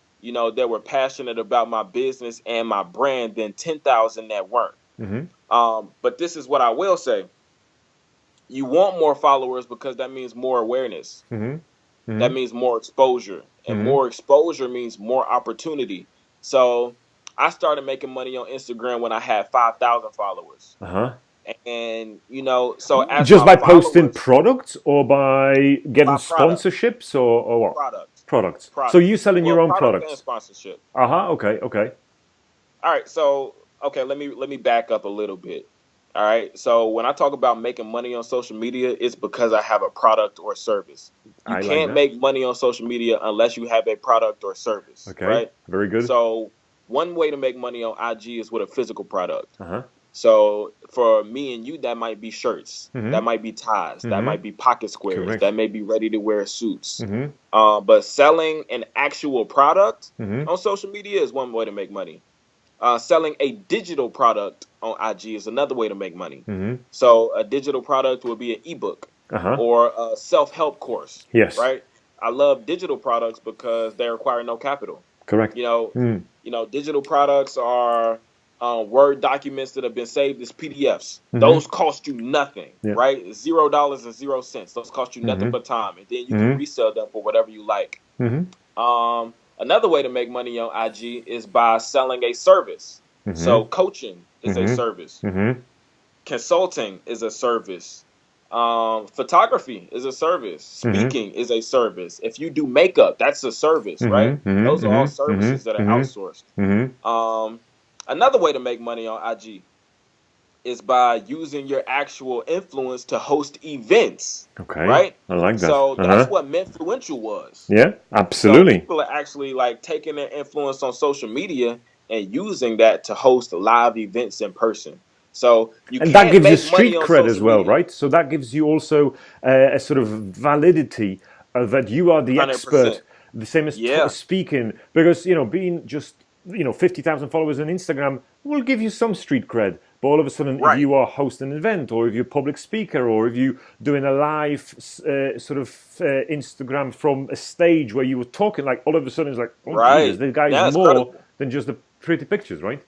that were passionate about my business and my brand than 10,000 that weren't. But this is what I will say: you want more followers because that means more awareness. That means more exposure, and more exposure means more opportunity. So I started making money on Instagram when I had 5,000 followers. And so as Just my by posting followers, products or by getting by product, sponsorships or what? product, Products. So product. you selling Well, your own product and products? sponsorship. Okay, okay. All right, so okay, let me back up a little bit. All right, so when I talk about making money on social media, it's because I have a product or service. You I like can't that. make money on social media unless you have a product or service, Okay, right? very good. So one way to make money on IG is with a physical product. Uh-huh. So for me and you, that might be shirts, that Mm-hmm. might be ties, that Mm-hmm. might be pocket squares, Correct. that may be ready to wear suits. Mm-hmm. But selling an actual product Mm-hmm. on social media is one way to make money. Selling a digital product on IG is another way to make money. Mm-hmm. So a digital product would be an ebook Uh-huh. or a self-help course, Yes. right? I love digital products because they require no capital. Correct. You know, Mm. digital products are Word documents that have been saved as PDFs. Mm-hmm. Those cost you nothing, Yeah. right? $0 and 0 cents. Those cost you nothing Mm-hmm. but time, and then you can Mm-hmm. resell them for whatever you like. Mm-hmm. Another way to make money on IG is by selling a service. Mm-hmm. So coaching is a service. Mm-hmm. Consulting is a service. Photography is a service. Mm-hmm. Speaking is a service. If you do makeup, that's a service, right? Mm-hmm. Mm-hmm. Those are all Mm-hmm. services that are outsourced. Mm-hmm. Mm-hmm. Um, Another way to make money on IG is by using your actual influence to host events, Okay. right? I like that. So that's Uh-huh. what Menfluential was. Yeah, So absolutely. people are actually like taking their influence on social media and using that to host live events in person. So you And that can't gives you make money street on cred as social well, media. right? So that gives you also a sort of validity that you are the expert, 100%. the same as Yeah. speaking, because being just 50,000 followers on Instagram will give you some street cred. But all of a sudden, if Right. you are hosting an event, or if you're a public speaker, or if you doing a live sort of Instagram from a stage where you were talking, like all of a sudden it's like, oh Jesus, Right. this guy is Now it's more credible. than just the pretty pictures, right?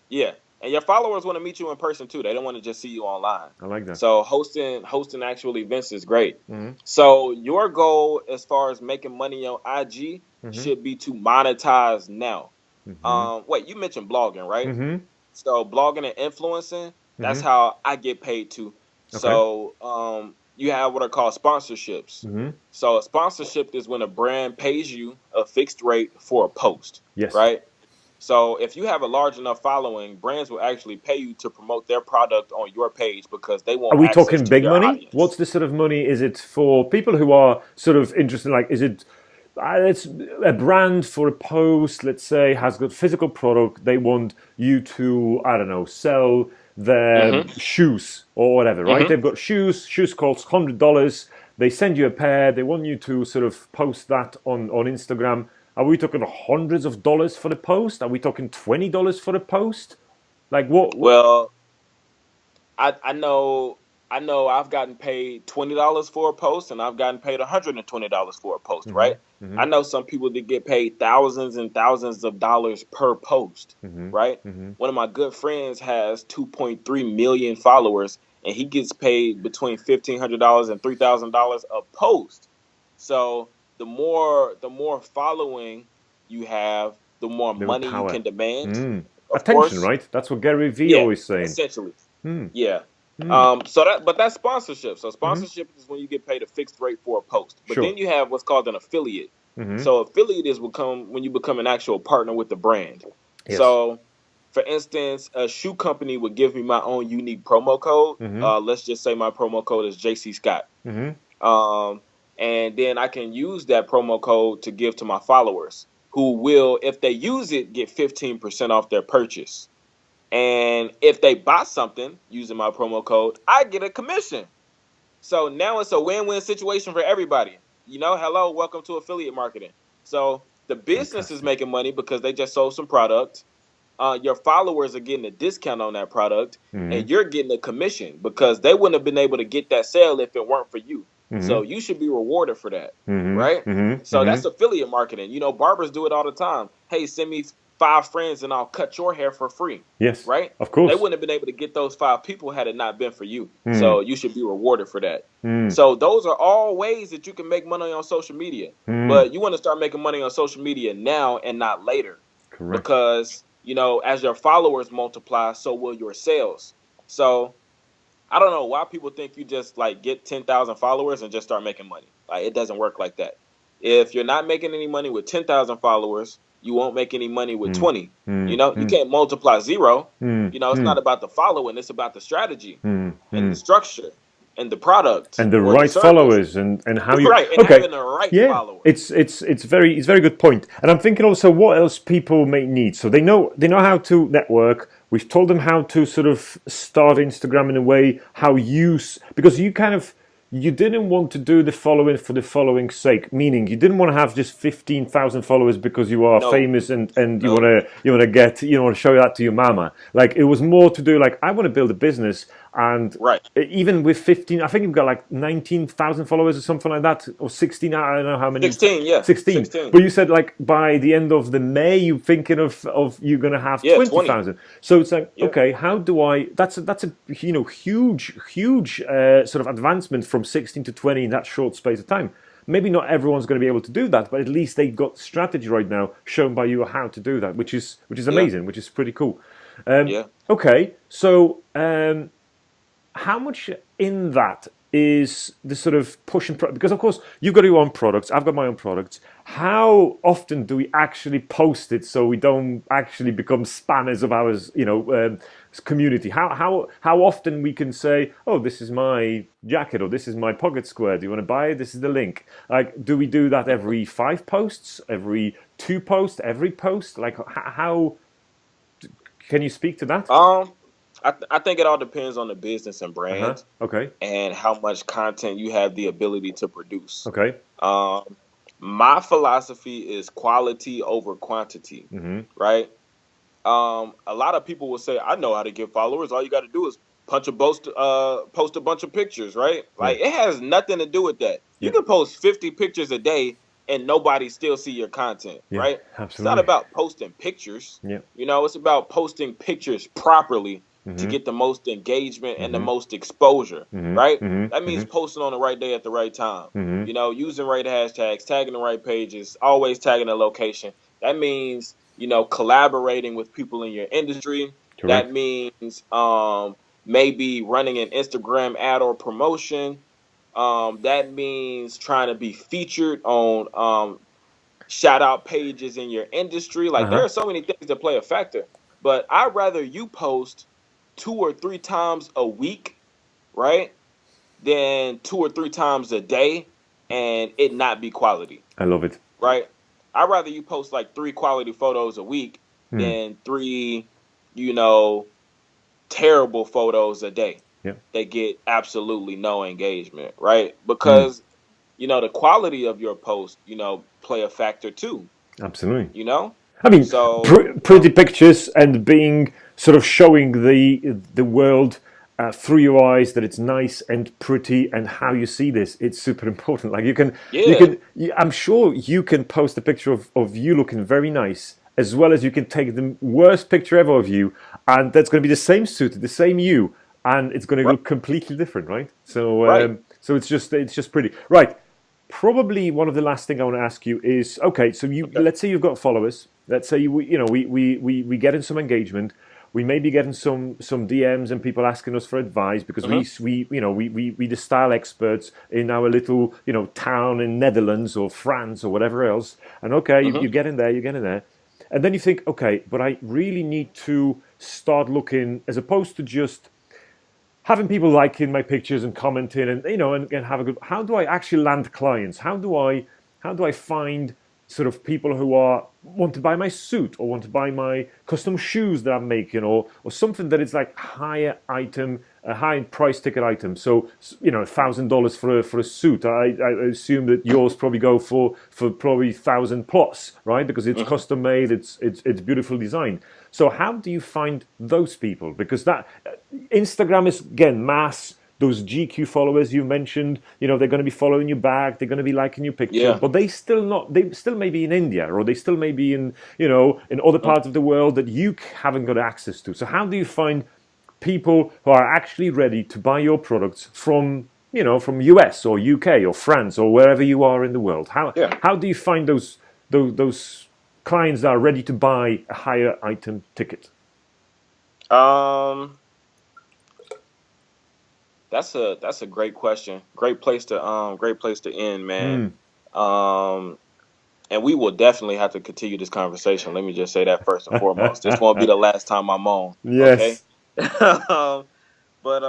Yeah. And your followers want to meet you in person too. They don't want to just see you online. I like that. So hosting actual events is great. Mm-hmm. So your goal as far as making money on IG Mm-hmm. should be to monetize now. Mm-hmm. Wait, you mentioned blogging, right? Mm-hmm. So blogging and influencing, that's Mm-hmm. how I get paid too. Okay. So you have what are called sponsorships. Mm-hmm. So a sponsorship is when a brand pays you a fixed rate for a post, Yes. right? So if you have a large enough following, brands will actually pay you to promote their product on your page because they Are want we access talking to big your money? audience. What's the sort of money? Is it for people who are sort of interested? Like, is it it's a brand for a post, let's say, has got physical product. They want you to, I don't know, sell their Mm-hmm. shoes or whatever, right? Mm-hmm. They've got shoes cost $100. They send you a pair. They want you to sort of post that on Instagram. Are we talking hundreds of dollars for the post? Are we talking $20 for the post? Like what? Well, I know I've gotten paid $20 for a post and I've gotten paid $120 for a post, Mm-hmm, right? mm-hmm, I know some people that get paid thousands and thousands of dollars per post, mm-hmm, right? mm-hmm. One of my good friends has 2.3 million followers and he gets paid between $1,500 and $3,000 a post. So the more following you have, the more The money you power. can demand. Mm. Of Attention, course, right? That's what Gary Vee yeah, always saying. essentially. Mm. Yeah. Mm. But that's sponsorship. So Mm-hmm. sponsorship is when you get paid a fixed rate for a post. But Sure. then you have what's called an affiliate. Mm-hmm. So affiliate is when you become an actual partner with the brand. Yes. So for instance, a shoe company would give me my own unique promo code. Mm-hmm. Let's just say my promo code is JC Scott. Mm-hmm. Um, and then I can use that promo code to give to my followers who will, if they use it, get 15% off their purchase. And if they buy something using my promo code, I get a commission. So now it's a win-win situation for everybody. Hello, welcome to affiliate marketing. So the business is Fantastic. making money because they just sold some product. Your followers are getting a discount on that product, Mm-hmm. and you're getting a commission because they wouldn't have been able to get that sale if it weren't for you. So you should be rewarded for that, Mm-hmm. right? Mm-hmm. So Mm-hmm. that's affiliate marketing. You know, barbers do it all the time. Hey, send me 5 friends and I'll cut your hair for free, Yes, right? of They course. wouldn't have been able to get those 5 people had it not been for you. Mm. So you should be rewarded for that. Mm. So those are all ways that you can make money on social media. Mm. But you want to start making money on social media now and not later, Correct. because as your followers multiply, so will your sales. So I don't know why people think you just like get 10,000 followers and just start making money. Like, it doesn't work like that. If you're not making any money with 10,000 followers, you won't make any money with Mm. 20. Mm. You Mm. can't multiply zero. Mm. It's Mm. not about the following, it's about the strategy Mm. and the Mm. structure and the product And the or the right service. followers and how you Right, and okay. having the right Yeah, followers. it's very good point. And I'm thinking also what else people may need. So they know how to network. We've told them how to sort of start Instagram in a way, how use, because you didn't want to do the following for the following's sake, meaning you didn't want to have just 15,000 followers because you are No, famous and you want no. to show that to your mama. Like, it was more to do like, I want to build a business. And Right. even with 15, I think you've got like 19,000 followers or something like that, or 16, I don't know how many. 16, yeah. 16. 16. But you said like by the end of the May, you're thinking of you're going to have Yeah, 20. 20,000. So it's like, Yeah. okay, how do I, that's a huge sort of advancement from 16 to 20 in that short space of time. Maybe not everyone's going to be able to do that, but at least they've got strategy right now shown by you how to do that, which is Yeah. amazing, which is pretty cool. Yeah. Okay, so how much in that is the sort of pushing because of course you've got your own products, I've got my own products. How often do we actually post it so we don't actually become spammers of our community? How often we can say, oh, this is my jacket, or this is my pocket square, do you want to buy it, this is the link? Like, do we do that every 5 posts, every 2 posts, every post? Like, how can you speak to that? I think it all depends on the business and Uh-huh. brand Okay. and how much content you have the ability to produce. Okay. Um, my philosophy is quality over quantity, Mm-hmm. right? A lot of people will say, "I know how to get followers. All you got to do is post a bunch of pictures, right?" Yeah. Like, it has nothing to do with that. You Yeah. can post 50 pictures a day and nobody still see your content, Yeah. right? It's not Absolutely. about posting pictures. Yeah. It's about posting pictures properly to Mm-hmm. get the most engagement and the Mm-hmm. most exposure, Mm-hmm. right? That Mm-hmm. means Mm-hmm. posting on the right day at the right time. Mm-hmm. Using right hashtags, tagging the right pages, always tagging the location. That means, collaborating with people in your industry. That Correct. means maybe running an Instagram ad or promotion. That means trying to be featured on shout out pages in your industry. Like, there Uh-huh. are so many things that play a factor. But I'd rather you post 2 or 3 times a week, right? Than 2 or 3 times a day and it not be quality, I love it. right? I'd rather you post like 3 quality photos a week Mm. than 3, you know, terrible photos a day Yeah. that get absolutely no engagement, right? Mm. Because, the quality of your post, play a factor too, Absolutely. you know? I mean, So, pretty pictures and being sort of showing the world through your eyes that it's nice and pretty and how you see this. It's super important. Like, yeah, I'm sure you can post a picture of you looking very nice, as well as you can take the worst picture ever of you, and that's going to be the same suit, the same you, and it's going to right, look completely different, right? So, right. so it's just pretty, right? Probably one of the last thing I want to ask you is, okay, so Okay. let's say you've got followers. Let's say we get in some engagement. We may be getting some DMs and people asking us for advice because Hmm. we the style experts in our little town in Netherlands or France or whatever else. And okay, Hmm. you get in there, and then you think, okay, but I really need to start looking, as opposed to just having people liking my pictures and commenting and have a good. How do I actually land clients? How do I find sort of people who want to buy my suit or want to buy my custom shoes that I'm making, or something that is like higher item, a high price ticket item? So $1,000 for a suit. I assume that yours probably go for probably 1,000 plus, right? Because it's Hmm. custom made, it's beautiful design. So how do you find those people? Because that Instagram is, again, mass. those GQ followers you mentioned, they're going to be following you back, they're going to be liking your picture, Yeah. but they still may be in India, or they still may be in, in other parts of the world that you haven't got access to. So how do you find people who are actually ready to buy your products from, from US or UK or France or wherever you are in the world? Yeah. How do you find those clients that are ready to buy a higher item ticket? That's a great question. Great place to end, man. And we will definitely have to continue this conversation. Let me just say that first and foremost. This won't be the last time I'm on. Okay. Yes. But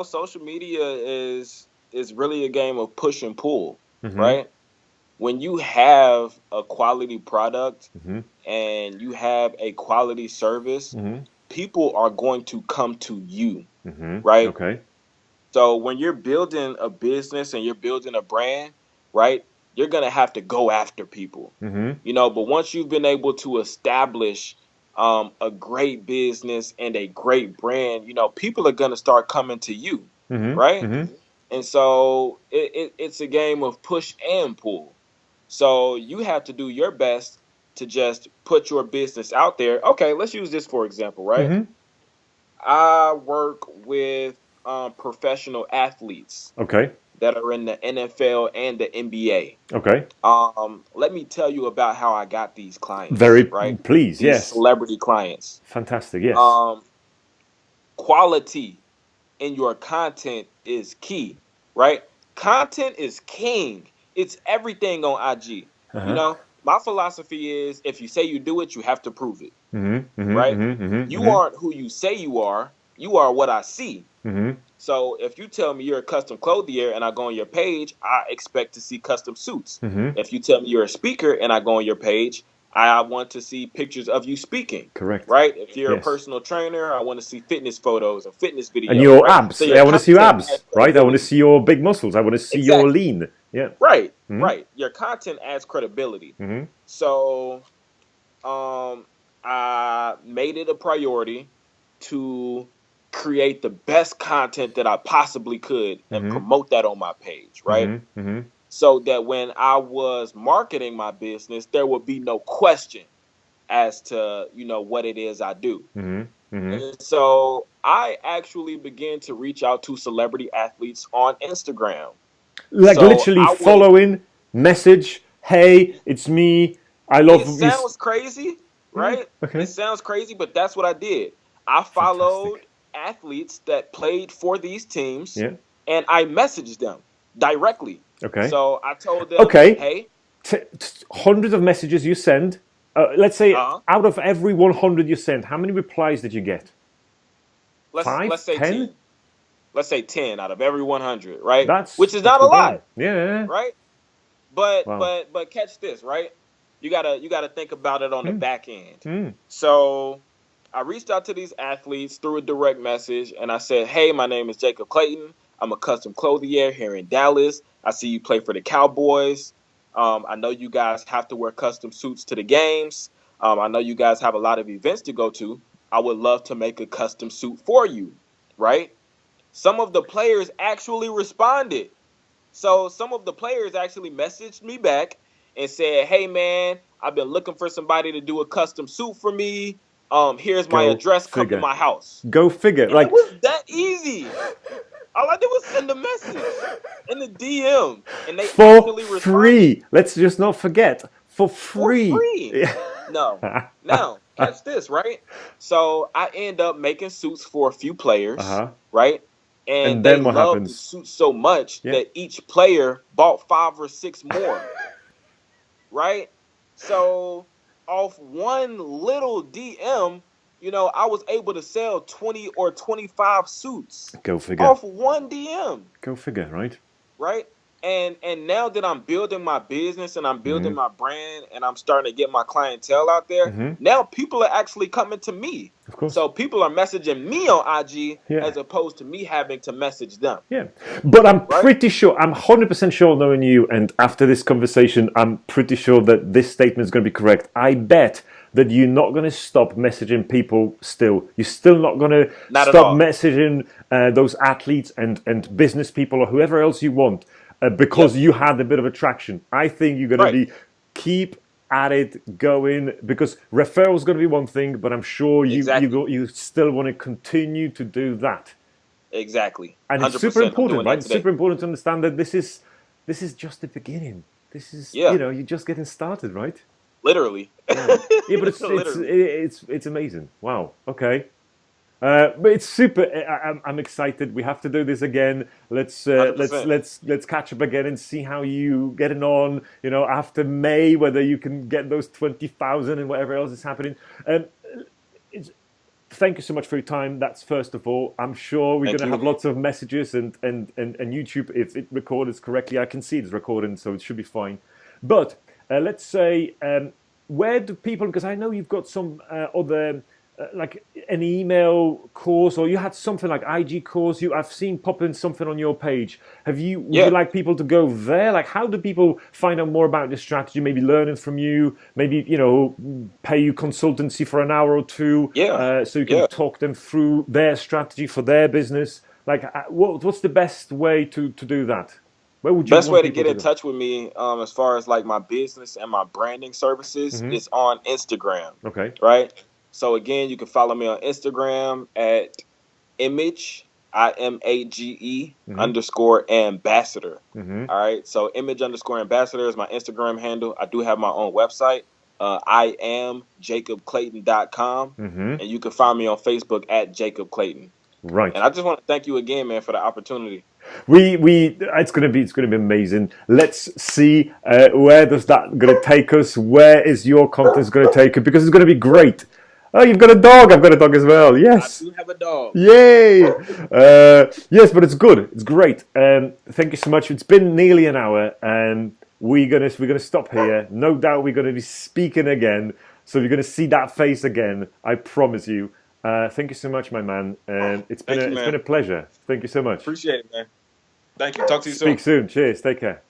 social media is really a game of push and pull, right? When you have a quality product and you have a quality service, people are going to come to you, right? Okay. So when you're building a business and you're building a brand, right, you're going to have to go after people, but once you've been able to establish a great business and a great brand, people are going to start coming to you, right? And so it's a game of push and pull. So you have to do your best to just put your business out there. Okay, let's use this for example, right? I work with professional athletes Okay. that are in the NFL and the NBA. Okay. Let me tell you about how I got these clients, Very right? pleased. These Yes. celebrity clients. Fantastic. Yes. Um, Quality in your content is key, right? Content is king. It's everything on IG. My philosophy is if you say you do it, you have to prove it, right? You aren't who you say you are. You are what I see. So if you tell me you're a custom clothier and I go on your page, I expect to see custom suits. If you tell me you're a speaker and I go on your page, I want to see pictures of you speaking. Correct. Right? If you're a Yes. personal trainer, I want to see fitness photos or fitness And videos. your Right? So abs. your I want to see your content abs, adds right? I want to credibility. see your big muscles. I want to see your Exactly. lean. Yeah. Right. Right. Your content adds credibility. Mm-hmm. So I made it a priority to create the best content that I possibly could and promote that on my page, right? So that when I was marketing my business, there would be no question as to, what it is I do. And so I actually began to reach out to celebrity athletes on Instagram. Like So literally I would, following, message, hey, it's me. I it love you. sounds crazy, right? It Okay. sounds crazy, but that's what I did. I followed Fantastic. athletes that played for these teams Yeah. and I messaged them directly. Okay. So I told them, Okay. hey, Hundreds of messages you send. Let's say uh-huh, out of every 100 you send, how many replies did you get? let's Five? say 10. 10? Let's say 10 out of every 100, right? Which is That's not a good going. lot, Yeah. right? But Wow. but but catch this, right? You gotta think about it on the back end. Mm. So I reached out to these athletes through a direct message and I said, hey, my name is Jacob Clayton. I'm a custom clothier here in Dallas. I see you play for the Cowboys. I know you guys have to wear custom suits to the games. I know you guys have a lot of events to go to. I would love to make a custom suit for you, right? Some of the players actually responded. So some of the players actually messaged me back and said, hey, man, I've been looking for somebody to do a custom suit for me. Here's my Go address. Come to figure. my house. Go figure. And it Like, was that easy. All I did was send a message in the DM, and they for actually responded free. Let's just not forget. For for free. free. No. Now, catch this, right? So I end up making suits for a few players, Uh-huh. right? And And they then what loved the happens? suits so much Yeah. that each player bought 5 or 6 more, right? So off one little DM, I was able to sell 20 or 25 suits Go figure. off one DM, Go figure, right? right? And now that I'm building my business and I'm building my brand and I'm starting to get my clientele out there, now people are actually coming to me. Of course. So people are messaging me on IG Yeah. as opposed to me having to message them. Yeah. But I'm pretty sure, I'm 100% sure knowing you, and after this conversation, I'm pretty sure that this statement is going to be correct. I bet that you're not going to stop messaging people still. You're still not going to stop messaging those athletes and business people or whoever else you want. Because you had a bit of attraction. I think you're going to be keep at it going, because referral is going to be one thing, but I'm sure you still want to continue to do that. Exactly. And it's super important, right? It's super important to understand that this is just the beginning. This is you're just getting started, right? Literally. Yeah, but it's amazing. Wow. Okay. But it's super. I'm excited. We have to do this again. Let's catch up again and see how you getting on. After May, whether you can get those 20,000 and whatever else is happening. Thank you so much for your time. That's first of all. I'm sure we're going to have lots of messages and YouTube, if it records correctly. I can see it's recording, so it should be fine. But let's say, where do people? Because I know you've got some other. Like an email course, or you had something like IG course. I've seen pop in something on your page. Would you like people to go there? Like, how do people find out more about this strategy? Maybe learning from you. Maybe pay you consultancy for an hour or two. So you can talk them through their strategy for their business. Like, what's the best way to do that? Where would you best way to get in touch with me, as far as like my business and my branding services, is on Instagram. Okay. Right. So again, you can follow me on Instagram at image, IMAGE _ ambassador. All right. So image _ ambassador is my Instagram handle. I do have my own website. I am JacobClayton.com. And you can find me on Facebook at Jacob Clayton. Right. And I just want to thank you again, man, for the opportunity. It's gonna be amazing. Let's see where does that gonna take us. Where is your content gonna take it? Because it's gonna be great. Oh, you've got a dog. I've got a dog as well. Yes. I do have a dog. Yay. Yes, but it's good. It's great. Thank you so much. It's been nearly an hour, and we're gonna stop here. No doubt we're gonna be speaking again. So you're gonna see that face again. I promise you. Thank you so much, my man. It's been a pleasure. Thank you so much. Appreciate it, man. Thank you. Talk to you soon. Speak soon. Cheers. Take care.